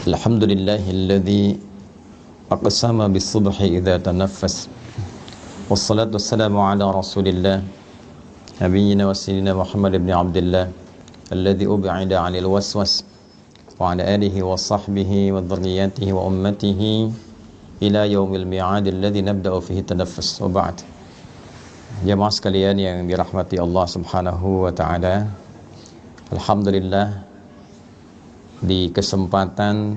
Alhamdulillahilladzi aqsama bis-subhi idza tanaffas. Wassalatu wassalamu ala Rasulillah nabiyyina wa sayyidina Muhammad ibn Abdullah alladzi ub'ida 'anil waswas wa 'ala alihi wa sahbihi wa dhurriyyatihi wa ummatihi ila yaumil mi'ad alladzi nabda'u fihi tanaffus. Wa ba'd. Jamaah sekalian yang dirahmati Allah Subhanahu wa taala. Alhamdulillah, di kesempatan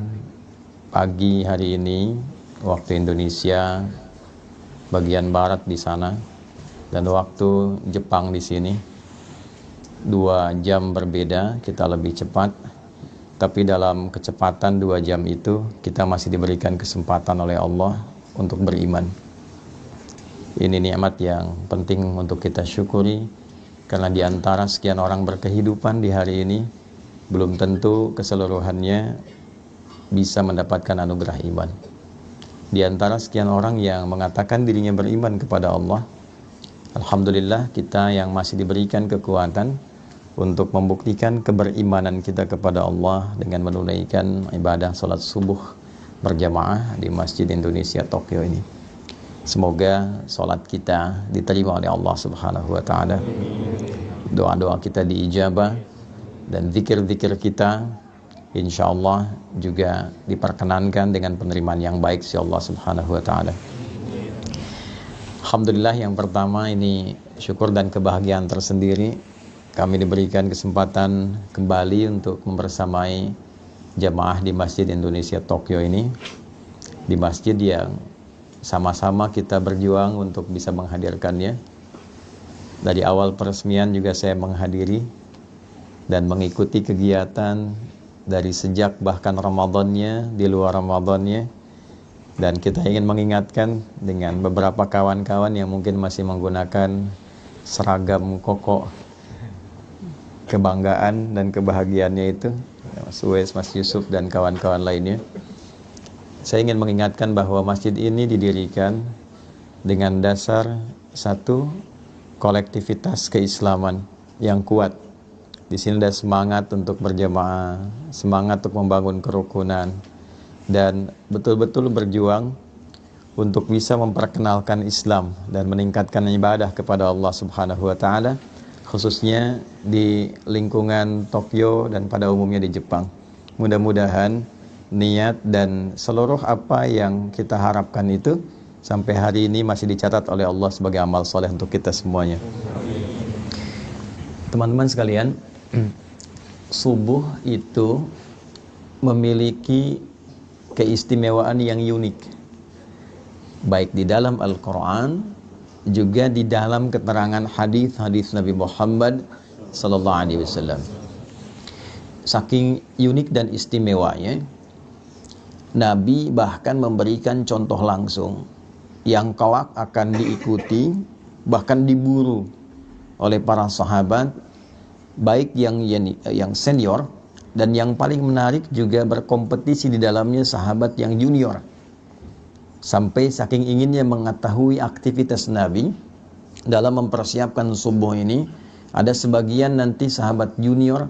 pagi hari ini waktu Indonesia bagian barat di sana dan waktu Jepang di sini 2 jam berbeda, kita lebih cepat, tapi dalam kecepatan 2 jam itu kita masih diberikan kesempatan oleh Allah untuk beriman. Ini nikmat yang penting untuk kita syukuri, karena di antara sekian orang berkehidupan di hari ini belum tentu keseluruhannya bisa mendapatkan anugerah iman. Di antara sekian orang yang mengatakan dirinya beriman kepada Allah, alhamdulillah kita yang masih diberikan kekuatan untuk membuktikan keberimanan kita kepada Allah dengan menunaikan ibadah salat subuh berjamaah di Masjid Indonesia Tokyo ini. Semoga salat kita diterima oleh Allah Subhanahu wa taala. Doa-doa kita diijabah dan zikir-zikir kita insyaallah juga diperkenankan dengan penerimaan yang baik si Allah Subhanahu wa taala. Alhamdulillah, yang pertama ini syukur dan kebahagiaan tersendiri kami diberikan kesempatan kembali untuk membersamai jamaah di Masjid Indonesia Tokyo ini, di masjid yang sama-sama kita berjuang untuk bisa menghadirkannya. Dari awal peresmian juga saya menghadiri dan mengikuti kegiatan dari sejak bahkan Ramadannya, di luar Ramadannya. Dan kita ingin mengingatkan dengan beberapa kawan-kawan yang mungkin masih menggunakan seragam koko kebanggaan dan kebahagiaannya itu, Mas Uwais, Mas Yusuf dan kawan-kawan lainnya. Saya ingin mengingatkan bahwa masjid ini didirikan dengan dasar satu, kolektivitas keislaman yang kuat. Di sini ada semangat untuk berjamaah, semangat untuk membangun kerukunan, dan betul-betul berjuang untuk bisa memperkenalkan Islam dan meningkatkan ibadah kepada Allah Subhanahu wa taala, khususnya di lingkungan Tokyo dan pada umumnya di Jepang. Mudah-mudahan niat dan seluruh apa yang kita harapkan itu sampai hari ini masih dicatat oleh Allah sebagai amal soleh untuk kita semuanya. Teman-teman sekalian, subuh itu memiliki keistimewaan yang unik, baik di dalam Al-Quran juga di dalam keterangan hadis-hadis Nabi Muhammad sallallahu alaihi wasallam. Saking unik dan istimewanya, Nabi bahkan memberikan contoh langsung yang kelak akan diikuti, bahkan diburu oleh para sahabat, baik yang senior dan yang paling menarik juga berkompetisi di dalamnya sahabat yang junior. Sampai saking inginnya mengetahui aktivitas Nabi dalam mempersiapkan subuh ini, ada sebagian nanti sahabat junior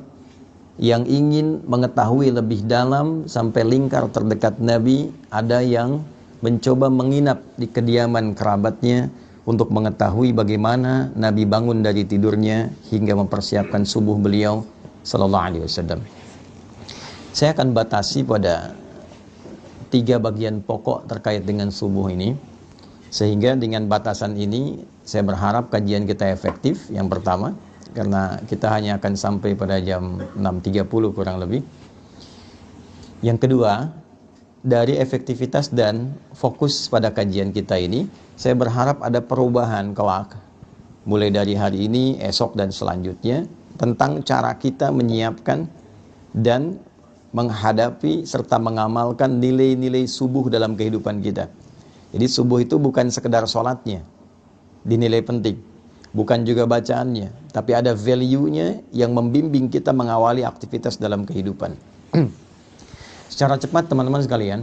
yang ingin mengetahui lebih dalam sampai lingkar terdekat Nabi, ada yang mencoba menginap di kediaman kerabatnya untuk mengetahui bagaimana Nabi bangun dari tidurnya hingga mempersiapkan subuh beliau sallallahu alaihi wasallam. Saya akan batasi pada 3 bagian pokok terkait dengan subuh ini, sehingga dengan batasan ini saya berharap kajian kita efektif. Yang pertama, karena kita hanya akan sampai pada jam 6.30 kurang lebih. Yang kedua, dari efektivitas dan fokus pada kajian kita ini, saya berharap ada perubahan kelak mulai dari hari ini, esok dan selanjutnya, tentang cara kita menyiapkan dan menghadapi serta mengamalkan nilai-nilai subuh dalam kehidupan kita. Jadi subuh itu bukan sekedar sholatnya, dinilai penting, bukan juga bacaannya, tapi ada value-nya yang membimbing kita mengawali aktivitas dalam kehidupan. Secara cepat teman-teman sekalian,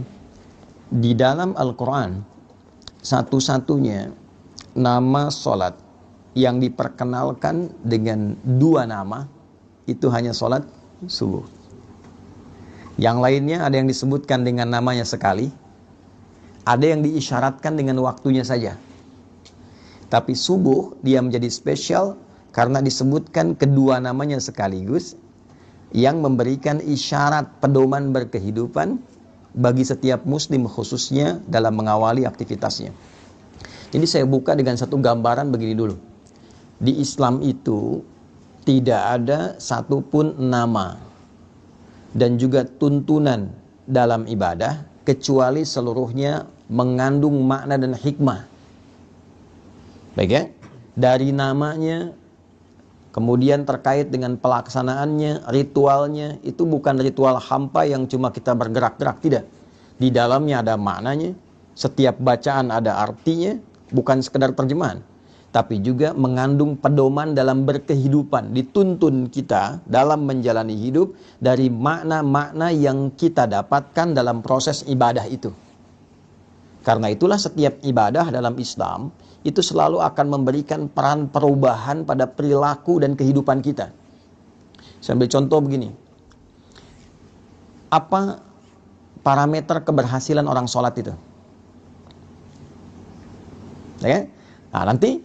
di dalam Al-Quran satu-satunya nama sholat yang diperkenalkan dengan 2 nama itu hanya sholat subuh. Yang lainnya ada yang disebutkan dengan namanya sekali, ada yang diisyaratkan dengan waktunya saja. Tapi subuh dia menjadi spesial karena disebutkan kedua namanya sekaligus, yang memberikan isyarat pedoman berkehidupan bagi setiap muslim khususnya dalam mengawali aktivitasnya. Jadi saya buka dengan satu gambaran begini dulu. Di Islam itu tidak ada satupun nama dan juga tuntunan dalam ibadah kecuali seluruhnya mengandung makna dan hikmah. Baik ya? Dari namanya, kemudian terkait dengan pelaksanaannya, ritualnya, itu bukan ritual hampa yang cuma kita bergerak-gerak, tidak. Di dalamnya ada maknanya, setiap bacaan ada artinya, bukan sekedar terjemahan, tapi juga mengandung pedoman dalam berkehidupan. Dituntun kita dalam menjalani hidup dari makna-makna yang kita dapatkan dalam proses ibadah itu. Karena itulah setiap ibadah dalam Islam itu selalu akan memberikan peran perubahan pada perilaku dan kehidupan kita. Saya ambil contoh begini. Apa parameter keberhasilan orang sholat itu? Ya? Nah, nanti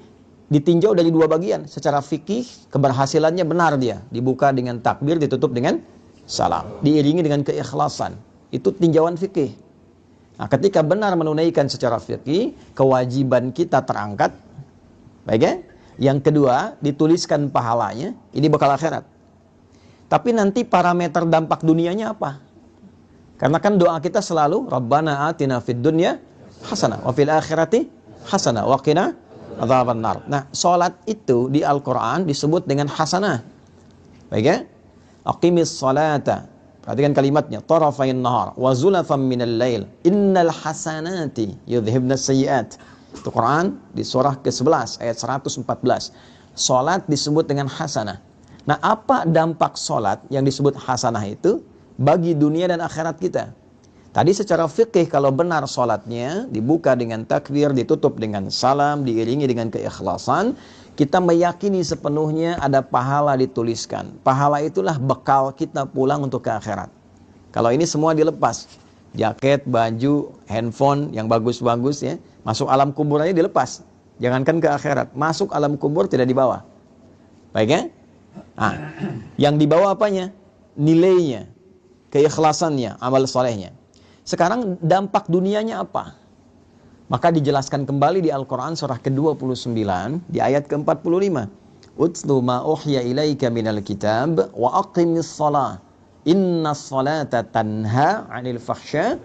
ditinjau dari dua bagian. Secara fikih, keberhasilannya benar dia. Dibuka dengan takbir, ditutup dengan salam. Diiringi dengan keikhlasan. Itu tinjauan fikih. Nah, ketika benar menunaikan secara fikih, kewajiban kita terangkat. Baik ya? Yang kedua, dituliskan pahalanya. Ini bekal akhirat. Tapi nanti parameter dampak dunianya apa? Karena kan doa kita selalu, Rabbana atina fid dunya hasanah, wa fil akhirati hasanah, wa qina adzabannar. Nah, salat itu di Al-Quran disebut dengan hasanah. Baik ya? Aqimis salata. Perhatikan kalimatnya, tarafain nahar wa zulafan minal lail innal hasanati yudhibnas sayyiat. Itu Quran di surah ke-11 ayat 114. Salat disebut dengan hasanah. Nah, apa dampak salat yang disebut hasanah itu bagi dunia dan akhirat kita? Tadi secara fikih kalau benar salatnya dibuka dengan takbir, ditutup dengan salam, diiringi dengan keikhlasan, kita meyakini sepenuhnya ada pahala dituliskan. Pahala itulah bekal kita pulang untuk ke akhirat. Kalau ini semua dilepas, jaket, baju, handphone yang bagus-bagus ya, masuk alam kubur aja dilepas. Jangankan ke akhirat, masuk alam kubur tidak dibawa. Baik ya? Nah, yang dibawa apanya? Nilainya, keikhlasannya, amal solehnya. Sekarang dampak dunianya apa? Maka dijelaskan kembali di Al-Quran surah ke-29 di ayat ke-45. Utlu ma uhya ilaika minal kitab wa aqimis salah. Inna salata tanha 'anil fahsya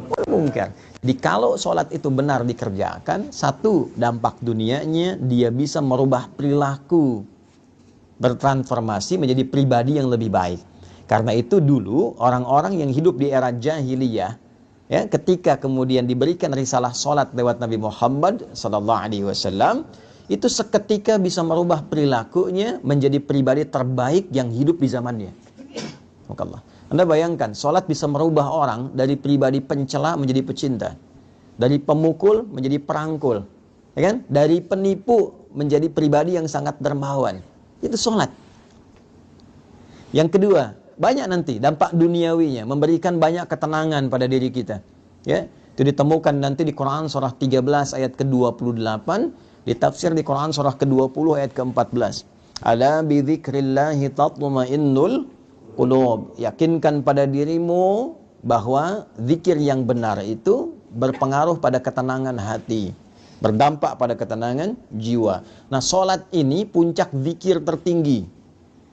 wal munkar. Jadi kalau sholat itu benar dikerjakan, satu dampak dunianya dia bisa merubah perilaku, bertransformasi menjadi pribadi yang lebih baik. Karena itu dulu orang-orang yang hidup di era jahiliyah, ya, ketika kemudian diberikan risalah sholat lewat Nabi Muhammad SAW, itu seketika bisa merubah perilakunya menjadi pribadi terbaik yang hidup di zamannya. Allah. Anda bayangkan, sholat bisa merubah orang dari pribadi pencela menjadi pecinta, dari pemukul menjadi perangkul, ya kan? Dari penipu menjadi pribadi yang sangat dermawan. Itu sholat. Yang kedua, banyak nanti dampak duniawinya, memberikan banyak ketenangan pada diri kita. Ya, itu ditemukan nanti di Quran surah 13 ayat ke-28, ditafsir di Quran surah ke-20 ayat ke-14. Ala bi dzikrillahi tatma'innul qulub. Yakinkan pada dirimu bahwa zikir yang benar itu berpengaruh pada ketenangan hati, berdampak pada ketenangan jiwa. Nah, salat ini puncak zikir tertinggi.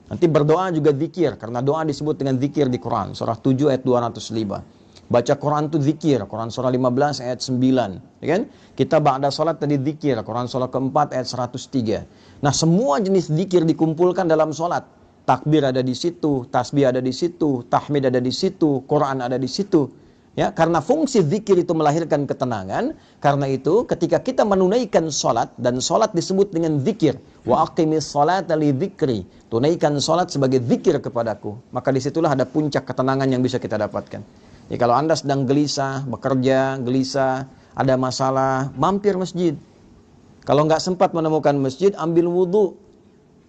Nanti berdoa juga zikir, karena doa disebut dengan zikir di Quran surah 7 ayat 205. Baca Quran itu zikir, Quran surah 15 ayat 9, ya kan? Kita ba'da salat tadi zikir, Quran surah keempat ayat 103. Nah, semua jenis zikir dikumpulkan dalam salat. Takbir ada di situ, tasbih ada di situ, tahmid ada di situ, Quran ada di situ. Ya, karena fungsi zikir itu melahirkan ketenangan. Karena itu ketika kita menunaikan salat, dan salat disebut dengan zikir, wa aqimis salata li dzikri, tunaikan salat sebagai zikir kepadaku, maka disitulah ada puncak ketenangan yang bisa kita dapatkan. Jadi kalau Anda sedang gelisah, bekerja, gelisah, ada masalah, mampir masjid. Kalau nggak sempat menemukan masjid, ambil wudhu,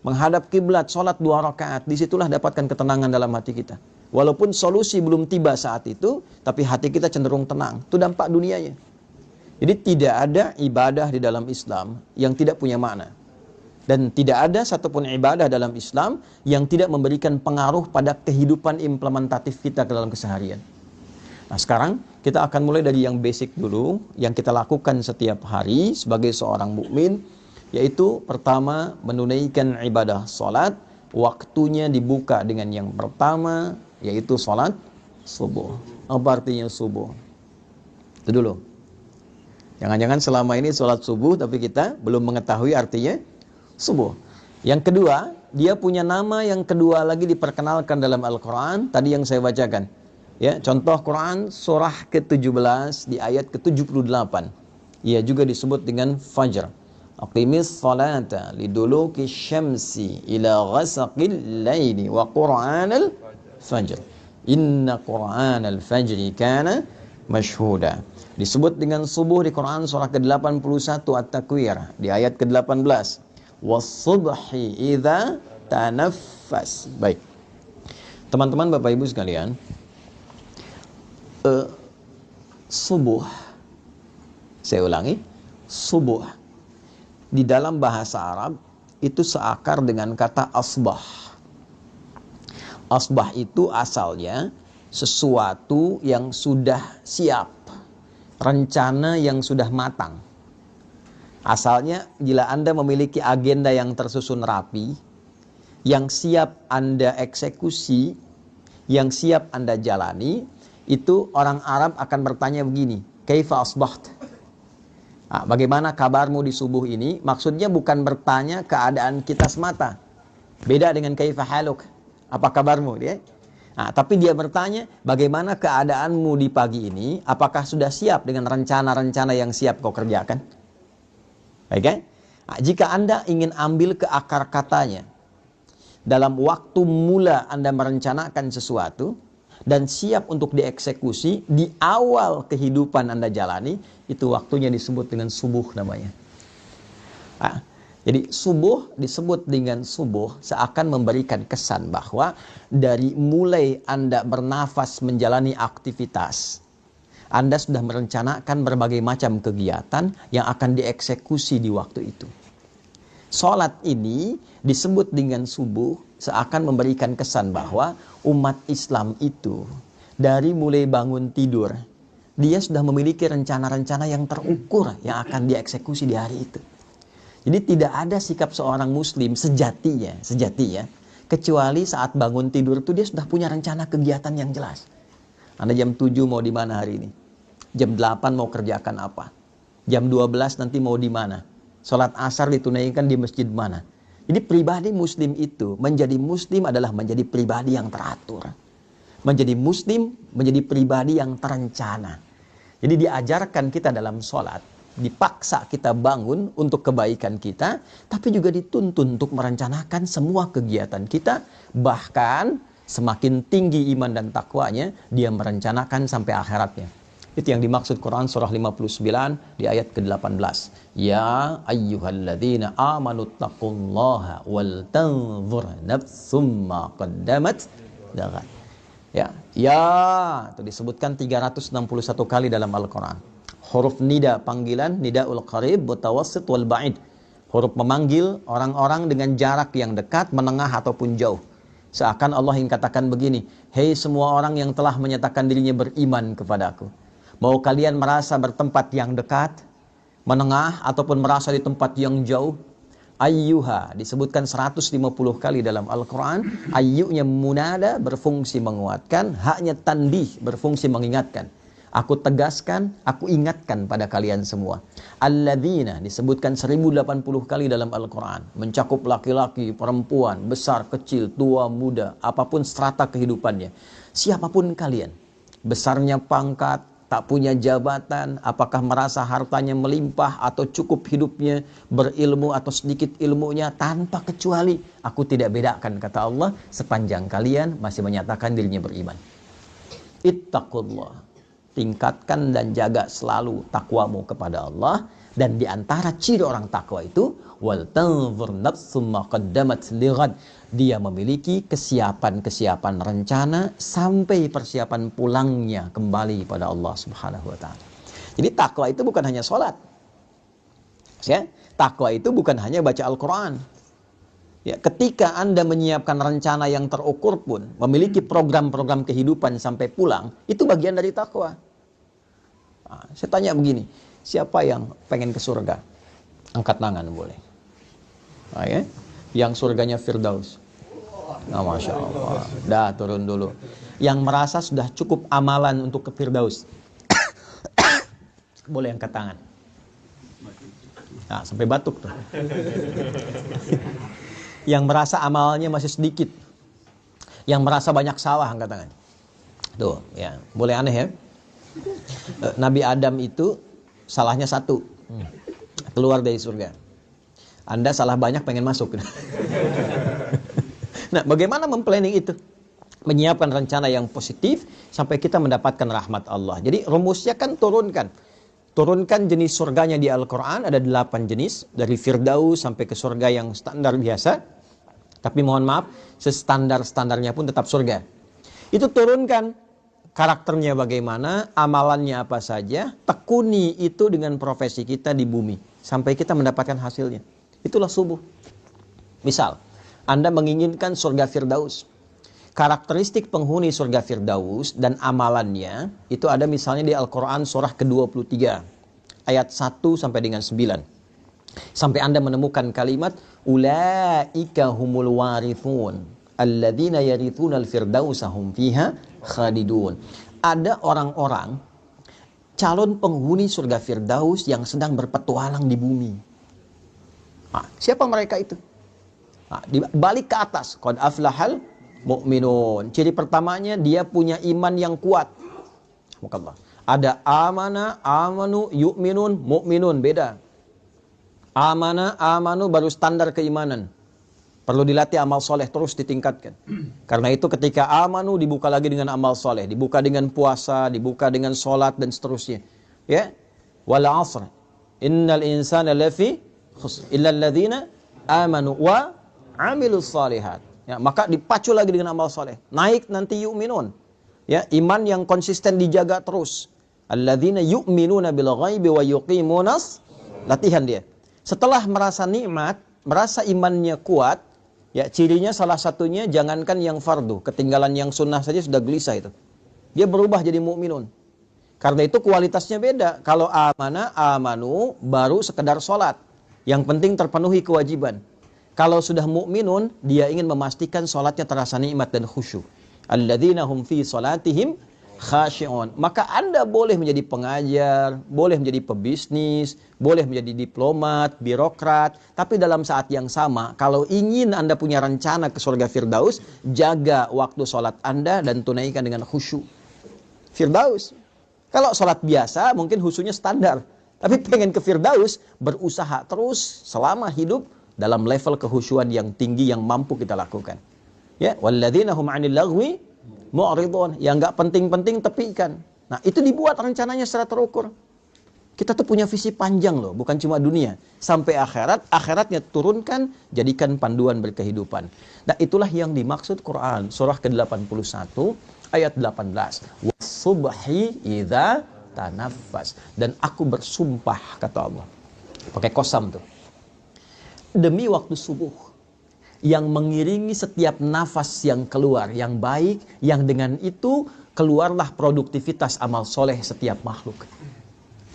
menghadap kiblat, salat 2 rakaat, disitulah dapatkan ketenangan dalam hati kita. Walaupun solusi belum tiba saat itu, tapi hati kita cenderung tenang. Itu dampak dunianya. Jadi tidak ada ibadah di dalam Islam yang tidak punya makna. Dan tidak ada satupun ibadah dalam Islam yang tidak memberikan pengaruh pada kehidupan implementatif kita dalam keseharian. Nah sekarang kita akan mulai dari yang basic dulu, yang kita lakukan setiap hari sebagai seorang mukmin, yaitu pertama menunaikan ibadah salat, waktunya dibuka dengan yang pertama, yaitu salat subuh. Apa artinya subuh? Itu dulu. Jangan-jangan selama ini salat subuh tapi kita belum mengetahui artinya subuh. Yang kedua, dia punya nama yang kedua lagi diperkenalkan dalam Al-Quran. Tadi yang saya bacakan. Ya, contoh Quran surah ke-17 di ayat ke-78. Ia juga disebut dengan Fajr. Aqimis salata liduluki syamsi ila ghasaqil laili wa Qur'anal fajr. Inna Qur'anal fajri kana mashhuda. Disebut dengan subuh di Quran surah ke-81 At-Takwir di ayat ke-18. Was-subhi idza tanaffas. Baik. Teman-teman Bapak Ibu sekalian, subuh, saya ulangi, subuh di dalam bahasa Arab itu seakar dengan kata asbah. Asbah itu asalnya sesuatu yang sudah siap, rencana yang sudah matang. Asalnya bila Anda memiliki agenda yang tersusun rapi, yang siap Anda eksekusi, yang siap Anda jalani, itu orang Arab akan bertanya begini, kaifa asbaht? Nah, bagaimana kabarmu di subuh ini? Maksudnya bukan bertanya keadaan kita semata. Beda dengan kaifa haluk, apa kabarmu dia? Nah, tapi dia bertanya, bagaimana keadaanmu di pagi ini? Apakah sudah siap dengan rencana-rencana yang siap kau kerjakan? Baik kan? Nah, jika Anda ingin ambil ke akar katanya, dalam waktu mula Anda merencanakan sesuatu dan siap untuk dieksekusi di awal kehidupan Anda jalani, itu waktunya disebut dengan subuh namanya. Nah, jadi subuh disebut dengan subuh seakan memberikan kesan bahwa dari mulai Anda bernafas menjalani aktivitas, Anda sudah merencanakan berbagai macam kegiatan yang akan dieksekusi di waktu itu. Salat ini disebut dengan subuh seakan memberikan kesan bahwa umat Islam itu dari mulai bangun tidur, dia sudah memiliki rencana-rencana yang terukur yang akan dieksekusi di hari itu. Jadi tidak ada sikap seorang muslim sejatinya, kecuali saat bangun tidur itu dia sudah punya rencana kegiatan yang jelas. Anda jam 7 mau di mana hari ini? Jam 8 mau kerjakan apa? Jam 12 nanti mau di mana? Salat asar ditunaikan di masjid mana? Jadi pribadi muslim itu, menjadi muslim adalah menjadi pribadi yang teratur. Menjadi muslim, menjadi pribadi yang terencana. Jadi diajarkan kita dalam salat, dipaksa kita bangun untuk kebaikan kita, tapi juga dituntun untuk merencanakan semua kegiatan kita, bahkan semakin tinggi iman dan takwanya, dia merencanakan sampai akhiratnya. Itu yang dimaksud Quran surah 59 di ayat ke-18. Ya ayyuhalladzina amanu taqullaha wal tanzur nafsum ma qaddamat lighad. Ya, itu disebutkan 361 kali dalam Al-Quran. Huruf nida panggilan, nidaul qarib, mutawassit wal ba'id. Huruf memanggil orang-orang dengan jarak yang dekat, menengah ataupun jauh. Seakan Allah yang katakan begini, hei semua orang yang telah menyatakan dirinya beriman kepadaku, mau kalian merasa bertempat yang dekat, menengah, ataupun merasa di tempat yang jauh? Ayyuha disebutkan 150 kali dalam Al-Quran. Ayyunya munada berfungsi menguatkan, haknya tanbih berfungsi mengingatkan. Aku tegaskan, aku ingatkan pada kalian semua. Alladzina disebutkan 1080 kali dalam Al-Quran. Mencakup laki-laki, perempuan, besar, kecil, tua, muda, apapun strata kehidupannya. Siapapun kalian, besarnya pangkat, tak punya jabatan, apakah merasa hartanya melimpah atau cukup hidupnya, berilmu atau sedikit ilmunya, tanpa kecuali aku tidak bedakan, kata Allah, sepanjang kalian masih menyatakan dirinya beriman. Ittaqullah, tingkatkan dan jaga selalu takwamu kepada Allah. Dan diantara ciri orang takwa itu, wal tanzur nafsum ma qaddamat lighad. Dia memiliki kesiapan-kesiapan rencana sampai persiapan pulangnya kembali pada Allah Subhanahu wa taala. Jadi takwa itu bukan hanya sholat. Ya, takwa itu bukan hanya baca Al-Qur'an. Ya, ketika Anda menyiapkan rencana yang terukur pun, memiliki program-program kehidupan sampai pulang, itu bagian dari takwa. Nah, saya tanya begini, siapa yang pengen ke surga? Angkat tangan boleh. Nah, ya? Yang surganya Firdaus. Nah, Masya Allah. Dah, turun dulu. Yang merasa sudah cukup amalan untuk ke Firdaus. Boleh angkat tangan. Nah, sampai batuk tuh. Yang merasa amalnya masih sedikit. Yang merasa banyak salah, angkat tangan. Tuh, ya. Boleh aneh ya? Nabi Adam itu salahnya satu. Keluar dari surga. Anda salah banyak pengen masuk. Nah, bagaimana memplanning itu? Menyiapkan rencana yang positif sampai kita mendapatkan rahmat Allah. Jadi rumusnya kan turunkan. Turunkan jenis surganya di Al-Quran, ada 8 jenis. Dari Firdaus sampai ke surga yang standar biasa. Tapi mohon maaf, standarnya pun tetap surga. Itu turunkan karakternya bagaimana, amalannya apa saja, tekuni itu dengan profesi kita di bumi. Sampai kita mendapatkan hasilnya. Itulah subuh. Misal, Anda menginginkan surga Firdaus. Karakteristik penghuni surga Firdaus dan amalannya, itu ada misalnya di Al-Quran surah ke-23. Ayat 1 sampai dengan 9. Sampai Anda menemukan kalimat ulaika humul warithun alladzina yarithuna al-firdausa hum fiha khalidun. Ada orang-orang calon penghuni surga Firdaus yang sedang berpetualang di bumi. Nah, siapa mereka itu? Nah, balik ke atas, qad aflahal mu'minun. Ciri pertamanya dia punya iman yang kuat. Subhanallah. Ada amana, amanu, yu'minun, mu'minun, beda. Amana, amanu baru standar keimanan. Perlu dilatih amal soleh terus ditingkatkan. Karena itu ketika amanu dibuka lagi dengan amal soleh, dibuka dengan puasa, dibuka dengan sholat dan seterusnya. Ya, wal asr. Innal insana lafi khusr illa alladzina amanu wa amilus salihat. Ya, maka dipacu lagi dengan amal soleh. Naik nanti yu'minun. Ya, iman yang konsisten dijaga terus. Alladzina yu'minuna bil ghaibi wa yuqimunas. Latihan dia. Setelah merasa nikmat, merasa imannya kuat, ya cirinya salah satunya jangankan yang fardu, ketinggalan yang sunnah saja sudah gelisah itu. Dia berubah jadi mukminun. Karena itu kualitasnya beda. Kalau amana, amanu baru sekedar sholat. Yang penting terpenuhi kewajiban. Kalau sudah mukminun, dia ingin memastikan sholatnya terasa nikmat dan khusyuk. Alladzina hum fi sholatihim khashi'un. Maka Anda boleh menjadi pengajar, boleh menjadi pebisnis, boleh menjadi diplomat, birokrat, tapi dalam saat yang sama, kalau ingin Anda punya rencana ke surga Firdaus, jaga waktu sholat Anda dan tunaikan dengan khusyuk. Firdaus. Kalau sholat biasa, mungkin khusyuknya standar. Tapi pengen ke Firdaus, berusaha terus selama hidup dalam level kehusyuan yang tinggi yang mampu kita lakukan. Ya, walladzina hum 'anil lagwi mu'ridun, yang enggak penting-penting tepikan. Nah, itu dibuat rencananya secara terukur. Kita tuh punya visi panjang loh, bukan cuma dunia. Sampai akhirat, akhiratnya turunkan, jadikan panduan berkehidupan. Nah, itulah yang dimaksud Quran. Surah ke-81, ayat 18. Wasubhi idza tanaffas. Dan aku bersumpah, kata Allah. Pakai kosam tuh. Demi waktu subuh. Yang mengiringi setiap nafas yang keluar, yang baik, yang dengan itu keluarlah produktivitas amal soleh setiap makhluk.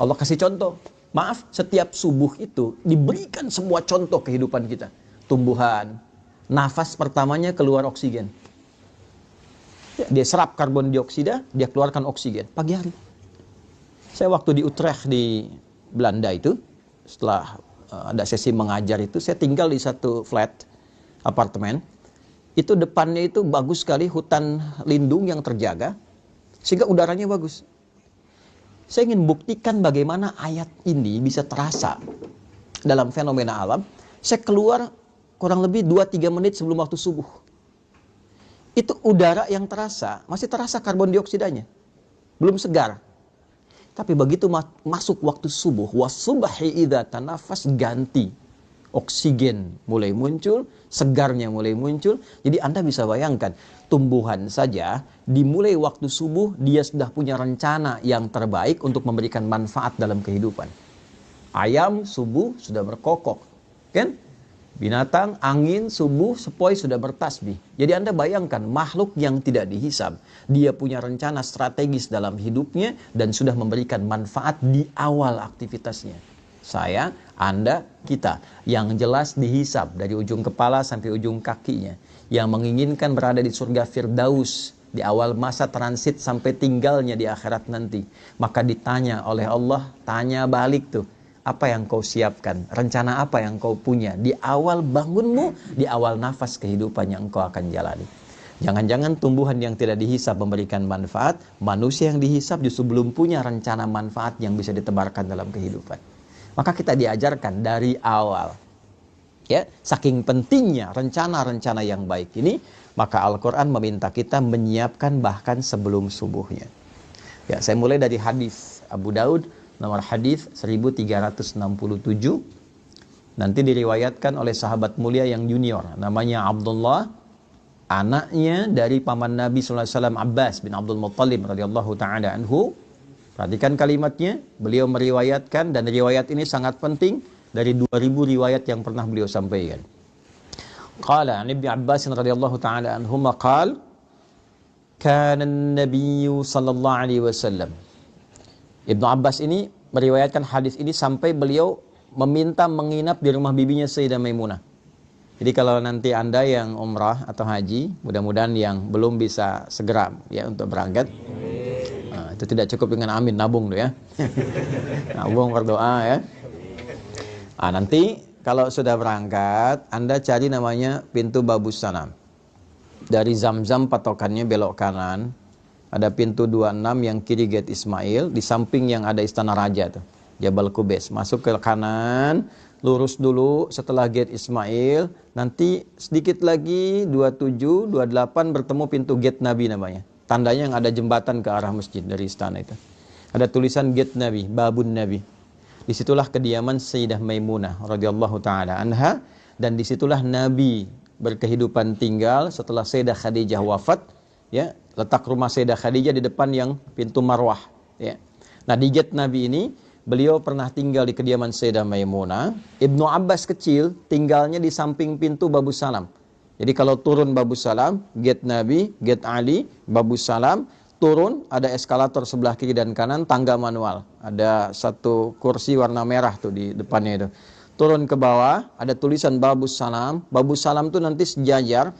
Allah kasih contoh. Maaf, setiap subuh itu diberikan semua contoh kehidupan kita. Tumbuhan, nafas pertamanya keluar oksigen. Ya, dia serap karbon dioksida, dia keluarkan oksigen pagi hari. Saya waktu di Utrecht di Belanda itu, setelah ada sesi mengajar itu, saya tinggal di satu flat apartemen, itu depannya itu bagus sekali hutan lindung yang terjaga, sehingga udaranya bagus. Saya ingin buktikan bagaimana ayat ini bisa terasa dalam fenomena alam. Saya keluar kurang lebih 2-3 menit sebelum waktu subuh. Itu udara yang terasa, masih terasa karbon dioksidanya, belum segar. Tapi begitu masuk waktu subuh, wasubhi idza tanafas, ganti. Oksigen mulai muncul, segarnya mulai muncul. Jadi Anda bisa bayangkan, tumbuhan saja dimulai waktu subuh, dia sudah punya rencana yang terbaik untuk memberikan manfaat dalam kehidupan. Ayam subuh sudah berkokok, kan? Binatang, angin, subuh, sepoi sudah bertasbih. Jadi Anda bayangkan, makhluk yang tidak dihisab, dia punya rencana strategis dalam hidupnya dan sudah memberikan manfaat di awal aktivitasnya. Saya, Anda, kita, yang jelas dihisab dari ujung kepala sampai ujung kakinya, yang menginginkan berada di surga Firdaus di awal masa transit sampai tinggalnya di akhirat nanti. Maka ditanya oleh Allah, tanya balik tuh, apa yang kau siapkan? Rencana apa yang kau punya di awal bangunmu, di awal nafas kehidupan yang kau akan jalani? Jangan-jangan tumbuhan yang tidak dihisab memberikan manfaat, manusia yang dihisab justru belum punya rencana manfaat yang bisa ditebarkan dalam kehidupan. Maka kita diajarkan dari awal, ya, saking pentingnya rencana-rencana yang baik ini, maka Al-Quran meminta kita menyiapkan bahkan sebelum subuhnya. Ya, saya mulai dari hadis Abu Daud, nomor hadis 1367. Nanti diriwayatkan oleh sahabat mulia yang junior, namanya Abdullah, anaknya dari paman Nabi SAW Abbas bin Abdul Muttalib radhiyallahu ta'ala anhu. Perhatikan kalimatnya, beliau meriwayatkan, dan riwayat ini sangat penting, dari 2000 riwayat yang pernah beliau sampaikan. Qala Ibnu Abbas radhiyallahu ta'ala anhuma qala kana an-nabiy sallallahu alaihi wasallam. Ibnu Abbas ini meriwayatkan hadis ini sampai beliau meminta menginap di rumah bibinya Sayyidah Maimunah. Jadi kalau nanti Anda yang umrah atau haji, mudah-mudahan yang belum bisa segera ya untuk berangkat, itu tidak cukup dengan amin, nabung tuh ya. Nabung berdoa ya. Nanti kalau sudah berangkat, Anda cari namanya pintu Babus Salam. Dari Zamzam patokannya belok kanan, ada pintu 26 yang kiri gate Ismail, di samping yang ada istana raja tuh, Jabal Qubais. Masuk ke kanan, lurus dulu setelah gate Ismail, nanti sedikit lagi 27, 28 bertemu pintu gate Nabi namanya. Tandanya yang ada jembatan ke arah masjid dari istana itu. Ada tulisan gate Nabi, Babun Nabi. Disitulah kediaman Sayyidah Maimunah radhiyallahu taala anha, dan disitulah Nabi berkehidupan tinggal setelah Sayyidah Khadijah wafat. Ya, letak rumah Sayyidah Khadijah di depan yang pintu Marwah. Ya. Nah di gate Nabi ini beliau pernah tinggal di kediaman Sayyidah Maimunah. Ibnu Abbas kecil tinggalnya di samping pintu Babus Salam. Jadi kalau turun Babus Salam, gate Nabi, gate Ali, Babus Salam, turun ada eskalator sebelah kiri dan kanan, tangga manual. Ada satu kursi warna merah tuh di depannya itu. Turun ke bawah, ada tulisan Babus Salam. Babus Salam tuh nanti sejajar,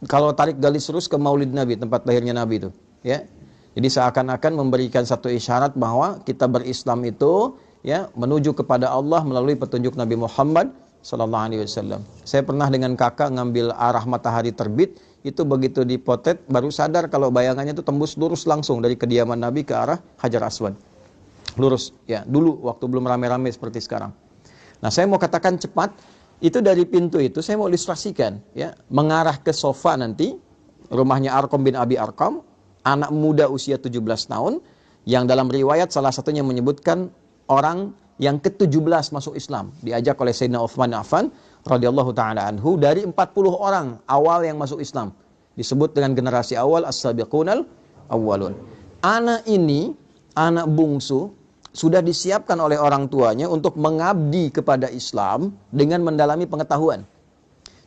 kalau tarik garis lurus ke Maulid Nabi, tempat lahirnya Nabi itu. Ya. Jadi seakan-akan memberikan satu isyarat bahwa kita berislam itu ya menuju kepada Allah melalui petunjuk Nabi Muhammad sallallahu alaihi wasallam. Saya pernah dengan kakak ngambil arah matahari terbit, itu begitu dipotret baru sadar kalau bayangannya itu tembus lurus langsung dari kediaman Nabi ke arah Hajar Aswad. Lurus ya, dulu waktu belum rame-rame seperti sekarang. Nah, saya mau katakan cepat, itu dari pintu itu saya mau ilustrasikan ya, mengarah ke sofa nanti rumahnya Arqam bin Abi Arqam, anak muda usia 17 tahun yang dalam riwayat salah satunya menyebutkan orang yang ke-17 masuk Islam, diajak oleh Sayyidina Utsman Affan radhiyallahu taala anhu dari 40 orang awal yang masuk Islam. Disebut dengan generasi awal as-sabiqunal awwalun. Anak ini, anak bungsu, sudah disiapkan oleh orang tuanya untuk mengabdi kepada Islam dengan mendalami pengetahuan.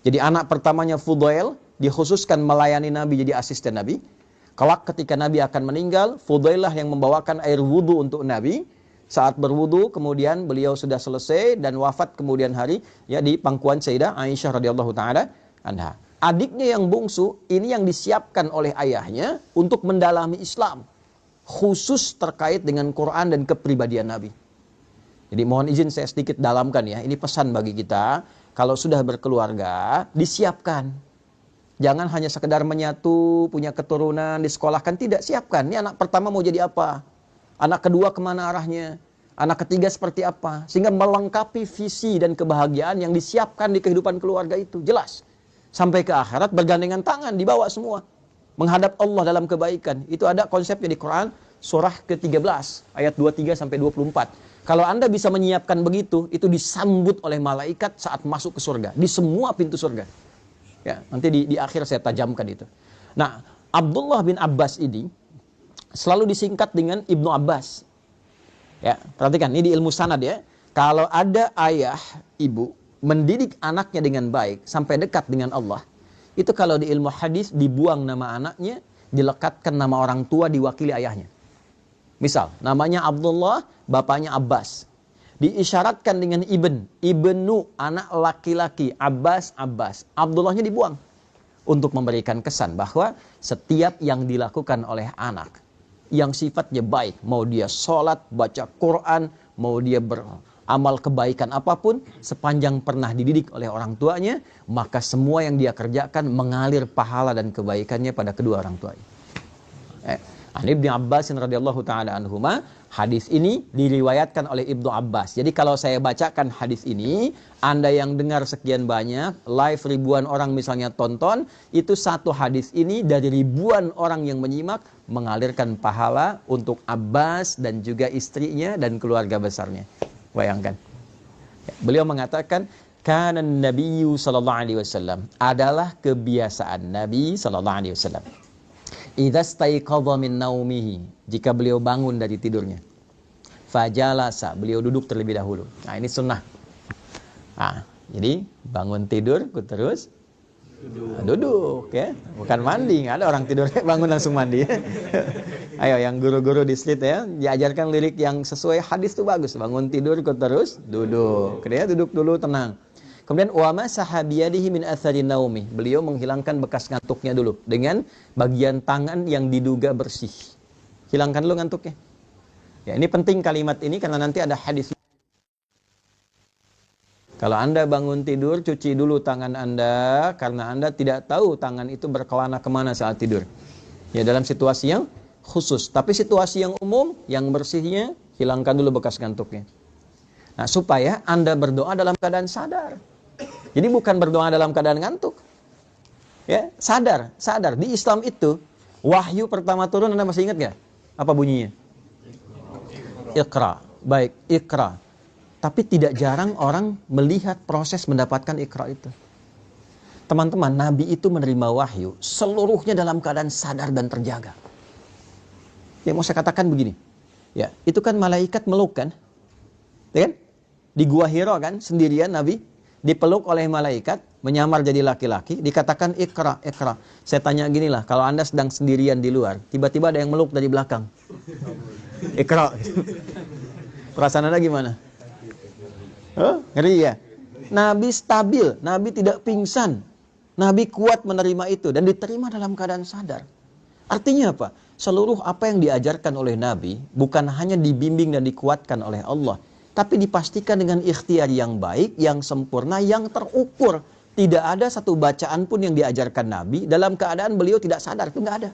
Jadi anak pertamanya Fudail dikhususkan melayani Nabi, jadi asisten Nabi. Kelak ketika Nabi akan meninggal, Fudailah yang membawakan air wudu untuk Nabi. Saat berwudu, kemudian beliau sudah selesai dan wafat kemudian hari ya di pangkuan Sayyidah Aisyah radhiyallahu taala anha. Adiknya yang bungsu ini yang disiapkan oleh ayahnya untuk mendalami Islam, khusus terkait dengan Quran dan kepribadian Nabi. Jadi mohon izin saya sedikit dalamkan ya. Ini pesan bagi kita, kalau sudah berkeluarga disiapkan. Jangan hanya sekedar menyatu, punya keturunan, disekolahkan, tidak, siapkan. Ini anak pertama mau jadi apa? Anak kedua kemana arahnya? Anak ketiga seperti apa? Sehingga melengkapi visi dan kebahagiaan yang disiapkan di kehidupan keluarga itu. Jelas. Sampai ke akhirat bergandengan tangan, dibawa semua. Menghadap Allah dalam kebaikan. Itu ada konsepnya di Quran. surah ke-13 ayat 23 sampai 24. Kalau Anda bisa menyiapkan begitu, itu disambut oleh malaikat saat masuk ke surga, di semua pintu surga. Ya, nanti di akhir saya tajamkan itu. Nah, Abdullah bin Abbas ini selalu disingkat dengan Ibnu Abbas. Ya, perhatikan ini di ilmu sanad ya. Kalau ada ayah, ibu mendidik anaknya dengan baik sampai dekat dengan Allah, itu kalau di ilmu hadis dibuang nama anaknya, dilekatkan nama orang tua diwakili ayahnya. Misal, namanya Abdullah, bapaknya Abbas. Diisyaratkan dengan ibnu, anak laki-laki, Abbas. Abdullahnya dibuang. Untuk memberikan kesan bahwa setiap yang dilakukan oleh anak, yang sifatnya baik, mau dia sholat, baca Quran, mau dia beramal kebaikan apapun, sepanjang pernah dididik oleh orang tuanya, maka semua yang dia kerjakan mengalir pahala dan kebaikannya pada kedua orang tuanya. An Ibnu Abbas radhiyallahu taala anhuma, hadis ini diriwayatkan oleh Ibnu Abbas. Jadi kalau saya bacakan hadis ini, Anda yang dengar sekian banyak, live ribuan orang misalnya tonton, itu satu hadis ini dari ribuan orang yang menyimak mengalirkan pahala untuk Abbas dan juga istrinya dan keluarga besarnya. Bayangkan. Beliau mengatakan, kana Nabiyyu sallallahu alaihi wasallam, adalah kebiasaan Nabi sallallahu alaihi wasallam. Idza staiqadha min naumihi, jika beliau bangun dari tidurnya, fajalasa, beliau duduk terlebih dahulu. Nah, ini sunnah. Nah, jadi bangun tidur terus duduk ya, bukan mandi. Nggak ada orang tidur bangun langsung mandi. Ayo yang guru-guru di street ya, diajarkan lirik yang sesuai hadis tuh bagus. Bangun tidur terus duduk. Kemudian duduk dulu tenang. Kemudian wa masaha biyadihi min athari naumi. Beliau menghilangkan bekas ngantuknya dulu dengan bagian tangan yang diduga bersih. Hilangkan dulu ngantuknya. Ya, ini penting kalimat ini karena nanti ada hadis. Kalau Anda bangun tidur, cuci dulu tangan Anda karena Anda tidak tahu tangan itu berkelana kemana saat tidur. Ya, dalam situasi yang khusus. Tapi situasi yang umum, yang bersihnya, hilangkan dulu bekas ngantuknya. Nah, supaya Anda berdoa dalam keadaan sadar. Jadi bukan berdoa dalam keadaan ngantuk. Ya, sadar. Di Islam itu, wahyu pertama turun, Anda masih ingat gak? Apa bunyinya? Iqra. Baik, Iqra. Tapi tidak jarang orang melihat proses mendapatkan Iqra itu. Teman-teman, Nabi itu menerima wahyu seluruhnya dalam keadaan sadar dan terjaga. Ya, mau saya katakan begini. Ya, itu kan malaikat meluk kan? Ya kan? Di Gua Hira kan, sendirian Nabi dipeluk oleh malaikat, menyamar jadi laki-laki, dikatakan Iqra. Saya tanya gini lah, kalau Anda sedang sendirian di luar, tiba-tiba ada yang meluk dari belakang. Iqra. Perasaan Anda gimana? Ngeri ya? Nabi stabil, Nabi tidak pingsan. Nabi kuat menerima itu dan diterima dalam keadaan sadar. Artinya apa? Seluruh apa yang diajarkan oleh Nabi bukan hanya dibimbing dan dikuatkan oleh Allah, tapi dipastikan dengan ikhtiar yang baik, yang sempurna, yang terukur. Tidak ada satu bacaan pun yang diajarkan Nabi dalam keadaan beliau tidak sadar, itu nggak ada.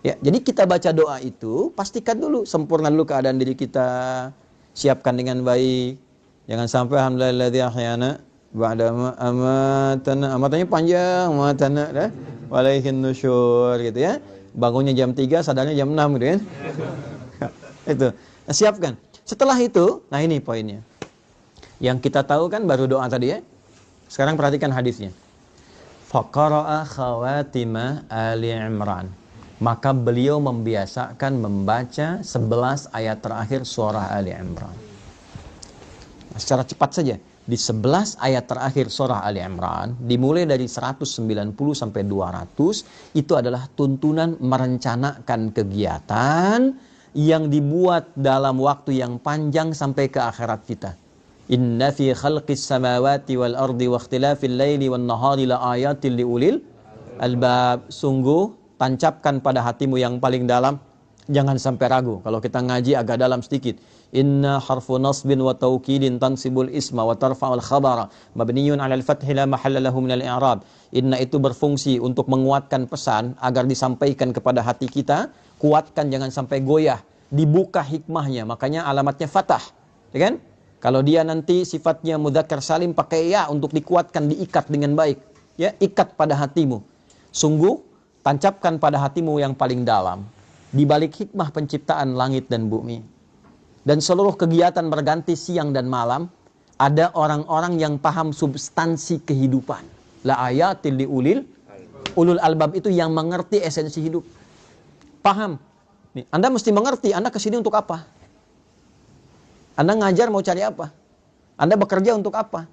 Ya, jadi kita baca doa itu, pastikan dulu, sempurna dulu keadaan diri kita, siapkan dengan baik. Jangan sampai alhamdulilladzi ahyana ba'da amatana, amatannya panjang, amatana walaihin nusyur gitu ya. Bangunnya jam 3, sadarnya jam 6 gitu kan. Itu. Nah, siapkan. Setelah itu, nah ini poinnya. Yang kita tahu kan baru doa tadi ya. Sekarang perhatikan hadisnya. Faqara'a khawatima Ali Imran. Maka beliau membiasakan membaca 11 ayat terakhir surah Ali Imran. Nah, secara cepat saja. Di 11 ayat terakhir surah Ali Imran, dimulai dari 190 sampai 200, itu adalah tuntunan merencanakan kegiatan yang dibuat dalam waktu yang panjang sampai ke akhirat kita. Inna fi khalqis samawati wal ardi wa ikhtilafil laili wan nahari la ayatil liulil albab. Sungguh tancapkan pada hatimu yang paling dalam, jangan sampai ragu. Kalau kita ngaji agak dalam sedikit. Inna harfu nasbin wa taukidin tansibul isma wa tarfa'ul khabara mabniyun 'alal fathi la mahalla lahu minal i'rab. Inna itu berfungsi untuk menguatkan pesan agar disampaikan kepada hati kita. Kuatkan, jangan sampai goyah. Dibuka hikmahnya, makanya alamatnya fathah, ya kan? Kalau dia nanti sifatnya mudzakkar salim, pakai ya untuk dikuatkan, diikat dengan baik, ya, ikat pada hatimu. Sungguh tancapkan pada hatimu yang paling dalam. di balik hikmah penciptaan langit dan bumi dan seluruh kegiatan berganti siang dan malam, ada orang-orang yang paham substansi kehidupan. La ayatil liulil ulul albab, itu yang mengerti esensi hidup. Paham. Nih, Anda mesti mengerti, Anda kesini untuk apa? Anda ngajar mau cari apa? Anda bekerja untuk apa?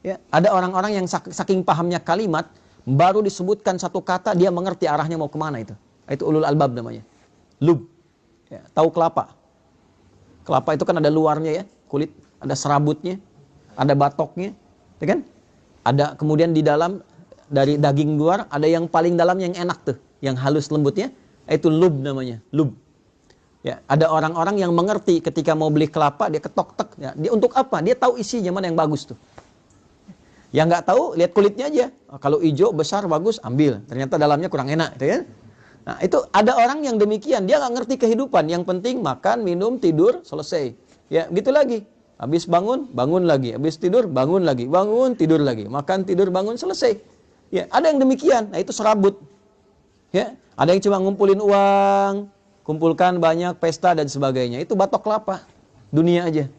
Ya, ada orang-orang yang saking pahamnya kalimat, baru disebutkan satu kata, dia mengerti arahnya mau kemana itu. Itu ulul albab namanya. Lub. Ya, tahu kelapa. Kelapa itu kan ada luarnya ya, kulit, ada serabutnya, ada batoknya, ya kan? Ada kemudian di dalam, dari daging luar, ada yang paling dalam yang enak tuh, yang halus lembutnya, itu lub namanya, lub. Ya, ada orang-orang yang mengerti ketika mau beli kelapa, dia ketok-tek. Ya, dia untuk apa? Dia tahu isinya mana yang bagus tuh. Yang nggak tahu, lihat kulitnya aja. Oh, kalau hijau, besar, bagus, ambil. Ternyata dalamnya kurang enak, gitu kan? Nah, itu ada orang yang demikian, dia nggak ngerti kehidupan. Yang penting makan, minum, tidur, selesai. Ya, gitu lagi. Habis bangun, bangun lagi. Habis tidur, bangun lagi. Bangun, tidur lagi. Makan, tidur, bangun, selesai. Ya, ada yang demikian. Nah, itu serabut. Ya, ada yang cuma ngumpulin uang, kumpulkan banyak pesta dan sebagainya. Itu batok kelapa. Dunia aja.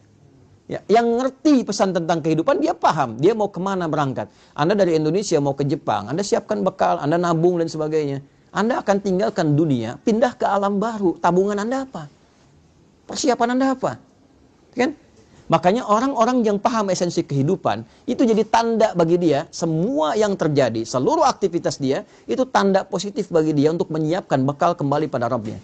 Ya, yang ngerti pesan tentang kehidupan, dia paham. Dia mau kemana berangkat. Anda dari Indonesia mau ke Jepang, Anda siapkan bekal, Anda nabung dan sebagainya. Anda akan tinggalkan dunia, pindah ke alam baru. Tabungan Anda apa? Persiapan Anda apa? Kan? Makanya orang-orang yang paham esensi kehidupan, itu jadi tanda bagi dia, semua yang terjadi, seluruh aktivitas dia, itu tanda positif bagi dia untuk menyiapkan bekal kembali pada Rabbnya.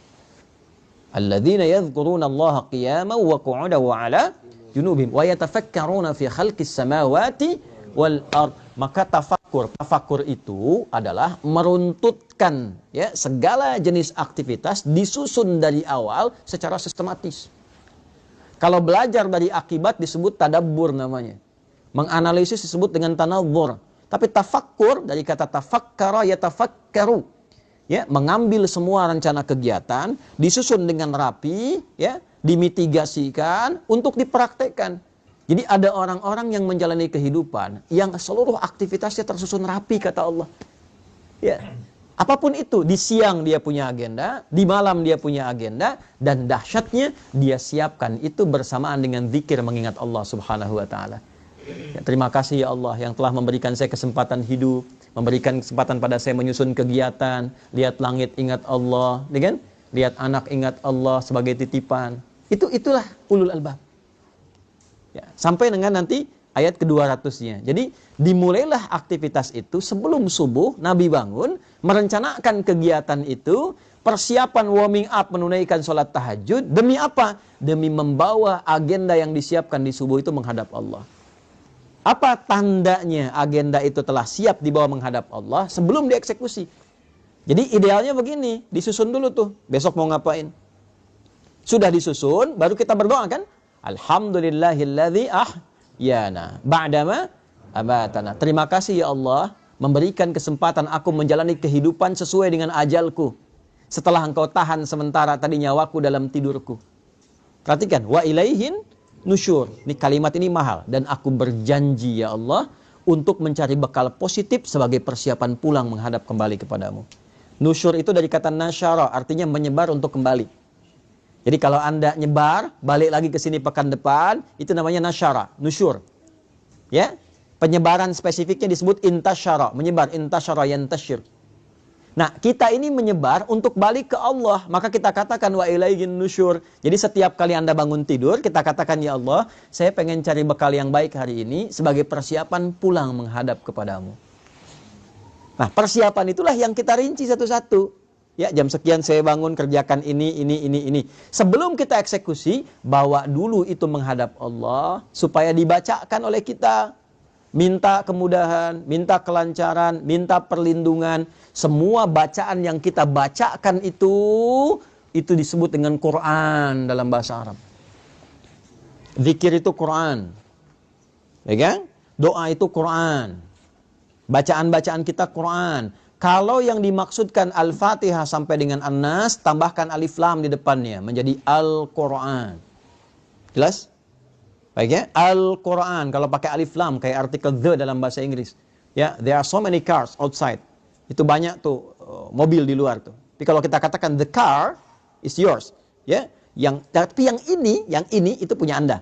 Alladzina yadhkuruna Allah qiyaman wa qu'udan wa 'ala junubihim wa yatafakkaruna fi khalqis samawati wal ard. Maka tafakur itu adalah meruntutkan ya segala jenis aktivitas, disusun dari awal secara sistematis. Kalau belajar dari akibat disebut tadabbur namanya. Menganalisis disebut dengan tanadzur. Tapi tafakkur dari kata tafakkara yatafakkaru. Ya, mengambil semua rencana kegiatan, disusun dengan rapi, ya, dimitigasikan untuk dipraktekkan. Jadi ada orang-orang yang menjalani kehidupan yang seluruh aktivitasnya tersusun rapi kata Allah. Ya, apapun itu, di siang dia punya agenda, di malam dia punya agenda, dan dahsyatnya dia siapkan itu bersamaan dengan zikir mengingat Allah Subhanahu wa taala. Ya, terima kasih ya Allah yang telah memberikan saya kesempatan hidup, memberikan kesempatan pada saya menyusun kegiatan, lihat langit ingat Allah, kan? Lihat anak ingat Allah sebagai titipan. Itulah ulul albab. Ya, sampai dengan nanti ayat ke-200-nya. Jadi dimulailah aktivitas itu sebelum subuh, Nabi bangun, merencanakan kegiatan itu, persiapan warming up menunaikan sholat tahajud. Demi apa? Demi membawa agenda yang disiapkan di subuh itu menghadap Allah. Apa tandanya agenda itu telah siap dibawa menghadap Allah sebelum dieksekusi? Jadi idealnya begini, disusun dulu tuh, besok mau ngapain. Sudah disusun, baru kita berdoa kan? Alhamdulillahilladzi ahyana ba'dama amatana. Terima kasih ya Allah memberikan kesempatan aku menjalani kehidupan sesuai dengan ajalku. Setelah engkau tahan sementara tadi nyawaku dalam tidurku. Perhatikan, wa ilaihin nusyur. Ini kalimat ini mahal. Dan aku berjanji ya Allah untuk mencari bekal positif sebagai persiapan pulang menghadap kembali kepadamu. Nusyur itu dari kata nasyara, artinya menyebar untuk kembali. Jadi kalau Anda nyebar, balik lagi ke sini pekan depan, itu namanya nasyara, nusyur. Ya, penyebaran spesifiknya disebut intasyara, menyebar, intasyara yantasyir. Nah, kita ini menyebar untuk balik ke Allah, maka kita katakan wa ilaihin nusyur. Jadi setiap kali Anda bangun tidur, kita katakan ya Allah, saya pengen cari bekal yang baik hari ini sebagai persiapan pulang menghadap kepadamu. Nah, persiapan itulah yang kita rinci satu-satu. Ya, jam sekian saya bangun, kerjakan ini. Sebelum kita eksekusi, bawa dulu itu menghadap Allah, supaya dibacakan oleh kita. Minta kemudahan, minta kelancaran, minta perlindungan. Semua bacaan yang kita bacakan itu disebut dengan Quran dalam bahasa Arab. Zikir itu Quran. Ya kan? Doa itu Quran. Bacaan-bacaan kita Quran. Kalau yang dimaksudkan Al-Fatihah sampai dengan An-Nas, tambahkan alif lam di depannya, menjadi Al-Quran. Jelas? Baik ya? Al-Quran, kalau pakai alif lam, kayak artikel the dalam bahasa Inggris. Ya, there are so many cars outside. Itu banyak tuh mobil di luar tuh. Tapi kalau kita katakan the car, is yours. Ya, tapi yang ini itu punya Anda.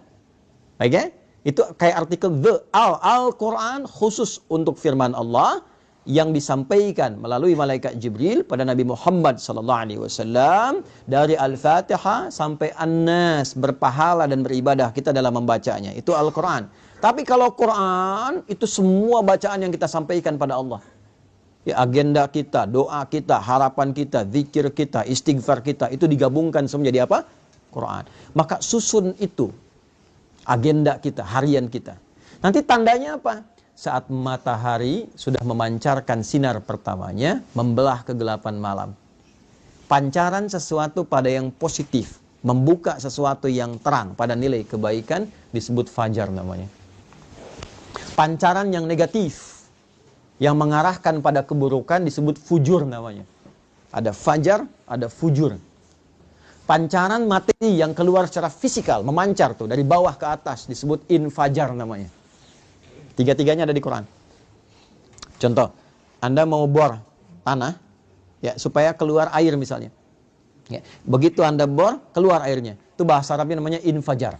Baik ya? Itu kayak artikel Al-Quran khusus untuk firman Allah yang disampaikan melalui malaikat Jibril pada Nabi Muhammad SAW dari Al-Fatihah sampai An-Nas, berpahala dan beribadah kita dalam membacanya. Itu Al-Quran. Tapi kalau Quran itu semua bacaan yang kita sampaikan pada Allah. Ya, agenda kita, doa kita, harapan kita, zikir kita, istighfar kita itu digabungkan semua jadi apa? Quran. Maka susun itu agenda kita, harian kita. Nanti tandanya apa? Saat matahari sudah memancarkan sinar pertamanya, membelah kegelapan malam. Pancaran sesuatu pada yang positif, membuka sesuatu yang terang pada nilai kebaikan disebut fajar namanya. Pancaran yang negatif, yang mengarahkan pada keburukan disebut fujur namanya. Ada fajar, ada fujur. Pancaran materi yang keluar secara fisikal, memancar tuh dari bawah ke atas disebut infajar namanya. Tiga-tiganya ada di Quran. Contoh, Anda mau bor tanah ya supaya keluar air misalnya. Ya, begitu Anda bor, keluar airnya. Itu bahasa Arabnya namanya infajar.